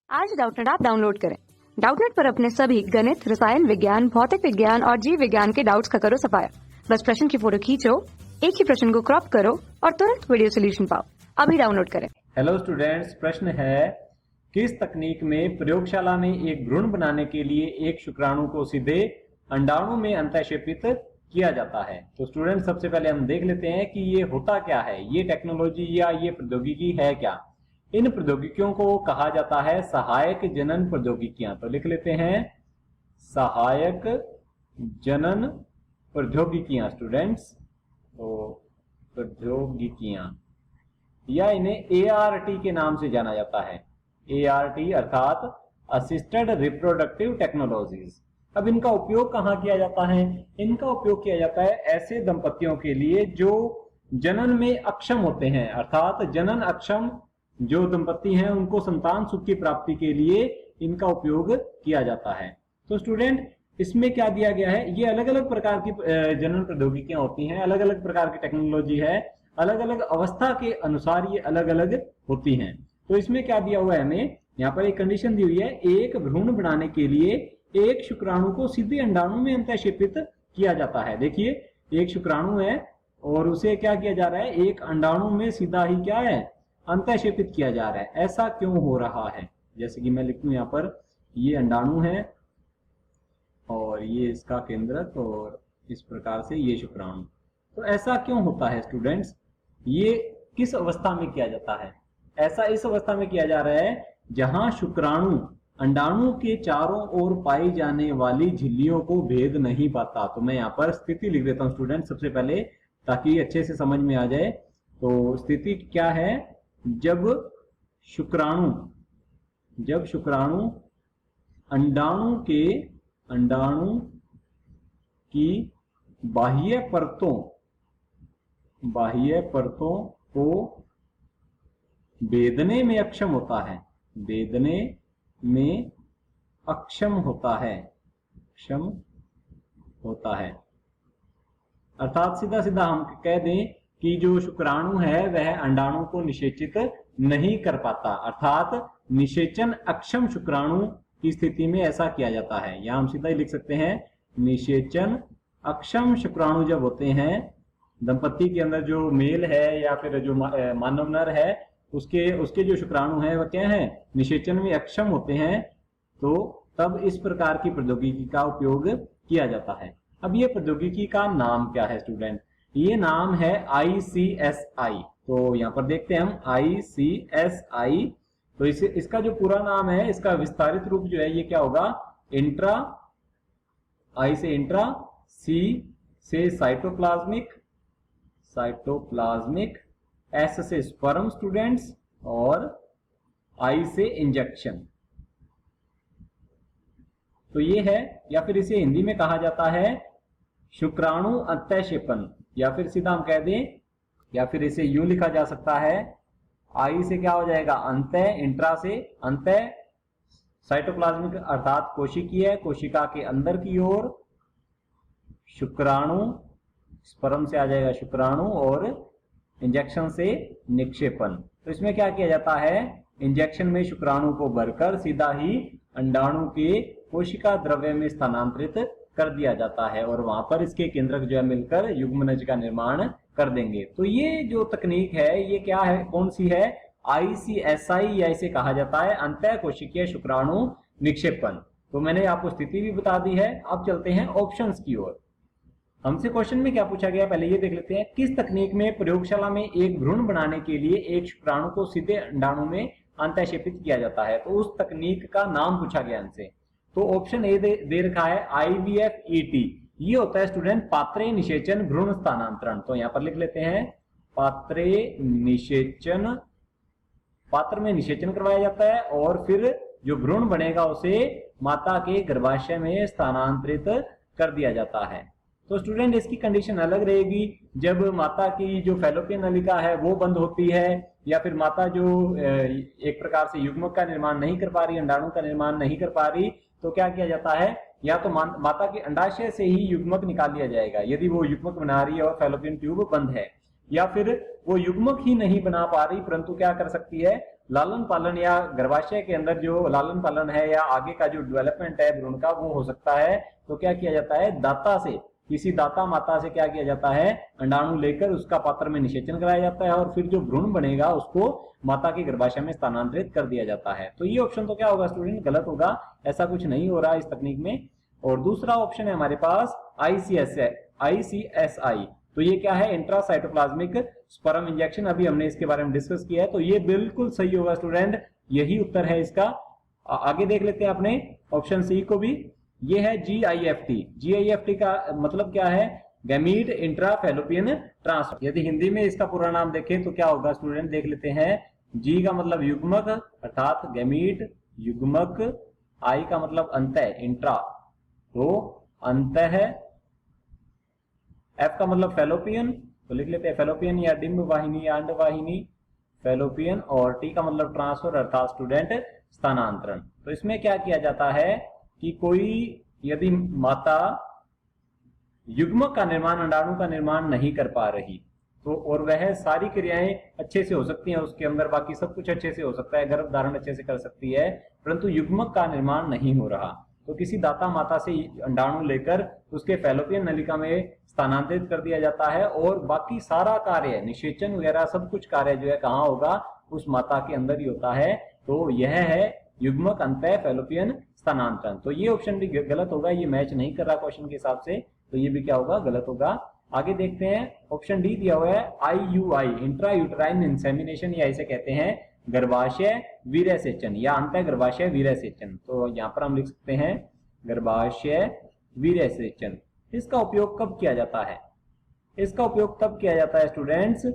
आज Doubtnut app download करें। Doubtnut पर अपने सभी गणित, रसायन विज्ञान, भौतिक विज्ञान और जीव विज्ञान के डाउट्स का करो सफाया। बस प्रश्न की फोटो खींचो, एक ही प्रश्न को क्रॉप करो और तुरंत वीडियो सोल्यूशन पाओ। अभी डाउनलोड करें। हेलो स्टूडेंट्स, प्रश्न है किस तकनीक में प्रयोगशाला में एक भ्रूण बनाने के लिए एक शुक्राणु को सीधे अंडाणु में अंतःक्षेपित किया जाता है। तो स्टूडेंट सबसे पहले हम देख लेते हैं कि ये होता क्या है, ये टेक्नोलॉजी या ये प्रौद्योगिकी है क्या। इन प्रौद्योगिकियों को कहा जाता है सहायक जनन प्रौद्योगिकियां। तो लिख लेते हैं सहायक जनन प्रौद्योगिकियां स्टूडेंट्स। तो प्रौद्योगिकियां या इन्हें ART के नाम से जाना जाता है। ART अर्थात असिस्टेड रिप्रोडक्टिव टेक्नोलॉजीज। अब इनका उपयोग कहाँ किया जाता है? इनका उपयोग किया जाता है ऐसे दंपतियों के लिए जो जनन में अक्षम होते हैं, अर्थात जनन अक्षम जो दंपति हैं उनको संतान सुख की प्राप्ति के लिए इनका उपयोग किया जाता है। तो स्टूडेंट इसमें क्या दिया गया है, ये अलग अलग प्रकार की जनन प्रौद्योगिकियां होती हैं, अलग अलग प्रकार की टेक्नोलॉजी है, अलग अलग अवस्था के अनुसार ये अलग अलग होती हैं। तो इसमें क्या दिया हुआ है, हमें यहाँ पर एक कंडीशन दी हुई है, एक भ्रूण बनाने के लिए एक शुक्राणु को सीधे अंडाणु में अंतःक्षेपित किया जाता है। देखिए एक शुक्राणु है और उसे क्या किया जा रहा है, एक अंडाणु में सीधा ही क्या है, अंतःक्षेपित किया जा रहा है। ऐसा क्यों हो रहा है? जैसे कि मैं लिखूं यहाँ पर, ये अंडाणु है और ये इसका केंद्रक और इस प्रकार से ये शुक्राणु। तो ऐसा क्यों होता है स्टूडेंट्स? ये किस अवस्था में किया जाता है? ऐसा इस अवस्था में किया जा रहा है जहां शुक्राणु अंडाणु के चारों ओर पाई जाने वाली झिल्लियों को भेद नहीं पाता। तो मैं यहाँ पर स्थिति लिख देता हूँ स्टूडेंट सबसे पहले, ताकि अच्छे से समझ में आ जाए। तो स्थिति क्या है, जब शुक्राणु अंडाणु की बाह्य परतों को भेदने में अक्षम होता है, अर्थात सीधा सीधा हम कह दें कि जो शुक्राणु है वह अंडाणु को निषेचित नहीं कर पाता, अर्थात निषेचन अक्षम शुक्राणु की स्थिति में ऐसा किया जाता है। या हम सीधा ही लिख सकते हैं निषेचन अक्षम शुक्राणु जब होते हैं दंपति के अंदर, जो मेल है या फिर जो मानव नर है उसके जो शुक्राणु है वह क्या है, निषेचन में अक्षम होते हैं। तो तब इस प्रकार की प्रौद्योगिकी का उपयोग किया जाता है। अब ये प्रौद्योगिकी का नाम क्या है स्टूडेंट? ये नाम है ICSI। तो यहाँ पर देखते हैं हम ICSI। तो इसका जो पूरा नाम है, इसका विस्तारित रूप जो है ये क्या होगा, इंट्रा, I से इंट्रा, C से साइटोप्लाज्मिक, S से स्पर्म स्टूडेंट्स, और I से इंजेक्शन। तो ये है, या फिर इसे हिंदी में कहा जाता है शुक्राणु अंतःक्षेपण, या फिर सीधा हम कह दें, या फिर इसे यूं लिखा जा सकता है, आई से क्या हो जाएगा अंतः, इंट्रा से अंतः, साइटोप्लाज्मिक अर्थात कोशिकीय, कोशिका के अंदर की ओर, शुक्राणु, स्पर्म से आ जाएगा शुक्राणु, और इंजेक्शन से निक्षेपण। तो इसमें क्या किया जाता है, इंजेक्शन में शुक्राणु को भरकर सीधा ही अंडाणु के कोशिका द्रव्य में स्थानांतरित कर दिया जाता है और वहां पर इसके केंद्रक जो है मिलकर युग्मनज का निर्माण कर देंगे। तो ये जो तकनीक है ये क्या है, कौन सी है, ICSI, या इसे कहा जाता है अंतः कोशिकीय शुक्राणु निक्षेपण। तो मैंने आपको स्थिति भी बता दी है। अब चलते हैं ऑप्शंस की ओर। हमसे क्वेश्चन में क्या पूछा गया, पहले ये देख लेते हैं, किस तकनीक में प्रयोगशाला में एक भ्रूण बनाने के लिए एक शुक्राणु को सीधे अंडाणु में अंतःक्षेपित किया जाता है। तो उस तकनीक का नाम पूछा गया हमसे। तो ऑप्शन ए दे रखा है IVF-ET। ये होता है स्टूडेंट पात्रे निषेचन भ्रूण स्थानांतरण। तो यहाँ पर लिख लेते हैं पात्रे निषेचन, पात्र में निषेचन करवाया जाता है और फिर जो भ्रूण बनेगा उसे माता के गर्भाशय में स्थानांतरित कर दिया जाता है। तो स्टूडेंट इसकी कंडीशन अलग रहेगी, जब माता की जो फैलोपियन नलिका है वो बंद होती है, या फिर माता जो एक प्रकार से युग्मक का निर्माण नहीं कर पा रही, अंडाणु का निर्माण नहीं कर पा रही, तो क्या किया जाता है, या तो माता के अंडाशय से ही युग्मक निकाल लिया जाएगा यदि वो युग्मक बना रही है और फैलोपियन ट्यूब बंद है, या फिर वो युग्मक ही नहीं बना पा रही परंतु क्या कर सकती है, लालन पालन या गर्भाशय के अंदर जो लालन पालन है या आगे का जो डेवलपमेंट है भ्रूण का वो हो सकता है, तो क्या किया जाता है, दाता से, किसी दाता माता से क्या किया जाता है, अंडाणु लेकर उसका पात्र में निषेचन कराया जाता है और फिर जो भ्रूण बनेगा उसको माता के गर्भाशय में स्थानांतरित कर दिया जाता है। तो ये ऑप्शन तो क्या होगा स्टूडेंट, गलत होगा, ऐसा कुछ नहीं हो रहा इस तकनीक में। और दूसरा ऑप्शन है हमारे पास ICSI, तो ये क्या है, इंट्रासाइटोप्लाज्मिक स्पर्म इंजेक्शन। अभी हमने इसके बारे में डिस्कस किया है, तो ये बिल्कुल सही होगा स्टूडेंट, यही उत्तर है इसका। आगे देख लेते हैं अपने ऑप्शन सी को भी। ये है GIFT का मतलब क्या है, गैमीट इंट्राफैलोपियन ट्रांसफर। यदि हिंदी में इसका पूरा नाम देखें तो क्या होगा स्टूडेंट, देख लेते हैं। जी का मतलब युग्मक अर्थात गैमीट युग्मक, आई का मतलब अंतः इंट्रा तो अंतः, एफ का मतलब फैलोपियन तो लिख लेते हैं फैलोपियन या डिंब वाहिनी या अंड वाहिनी फैलोपियन, और टी का मतलब ट्रांसफर अर्थात स्टूडेंट स्थानांतरण। तो इसमें क्या किया जाता है कि कोई यदि माता युग्मक का निर्माण, अंडाणु का निर्माण नहीं कर पा रही तो, और वह सारी क्रियाएं अच्छे से हो सकती हैं उसके अंदर, बाकी सब कुछ अच्छे से हो सकता है, गर्भ धारण अच्छे से कर सकती है, परंतु युग्मक का निर्माण नहीं हो रहा, तो किसी दाता माता से अंडाणु लेकर उसके फैलोपियन नलिका में स्थानांतरित कर दिया जाता है और बाकी सारा कार्य, निषेचन वगैरह सब कुछ कार्य जो है कहाँ होगा, उस माता के अंदर ही होता है। तो यह है युग्मक अंतः फैलोपियन स्थानांतरण। तो ये ऑप्शन भी गलत होगा, ये मैच नहीं कर रहा क्वेश्चन के हिसाब से, तो ये भी क्या होगा, गलत होगा। आगे देखते हैं, ऑप्शन डी दिया हुआ है IUI इंट्रा यूट्राइन इंसेमिनेशन, या इसे कहते हैं गर्भाशय वीर्यसेचन या अंतः गर्भाशय वीर्यसेचन। तो यहाँ पर हम लिख सकते हैं गर्भाशय वीर्यसेचन। इसका उपयोग कब किया जाता है, इसका उपयोग तब किया जाता है स्टूडेंट्स,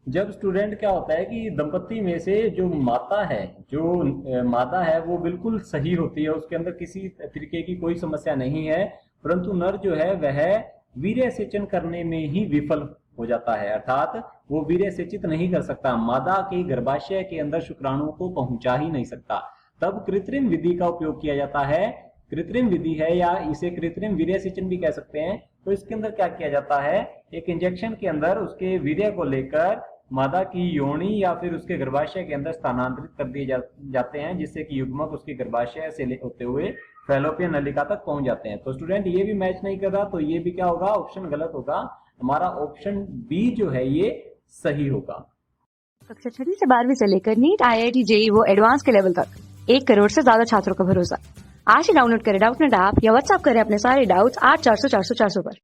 जब स्टूडेंट क्या होता है कि दंपति में से जो माता है, जो मादा है वो बिल्कुल सही होती है, उसके अंदर किसी तरीके की कोई समस्या नहीं है, परंतु नर जो है वह वीर्यसेचन करने में ही विफल हो जाता है, अर्थात वो वीर्यसेचित नहीं कर सकता, मादा के गर्भाशय के अंदर शुक्राणु को पहुंचा ही नहीं सकता, तब कृत्रिम विधि का उपयोग किया जाता है। कृत्रिम विधि है या इसे कृत्रिम वीर्यसेचन भी कह सकते हैं। तो इसके अंदर क्या किया जाता है, एक इंजेक्शन के अंदर उसके वीर्य को लेकर मादा की योनि या फिर उसके गर्भाशय के अंदर स्थानांतरित कर दिए जाते हैं, जिससे कि युग्मक उसके गर्भाशय से होते हुए फैलोपियन नलिका तक पहुंच जाते हैं। तो स्टूडेंट ये भी मैच नहीं कर रहा, तो ये भी क्या होगा, ऑप्शन गलत होगा, हमारा ऑप्शन बी जो है ये सही होगा। कक्षा 6 से 12वीं से लेकर नीट, IIT, JEE वो एडवांस के लेवल तक 1 करोड़ से ज्यादा छात्रों का भरोसा। आज ही डाउनलोड करें डाउटनेट ऐप या व्हाट्सएप करें अपने सारे डाउट्स 8400 400 400 पर।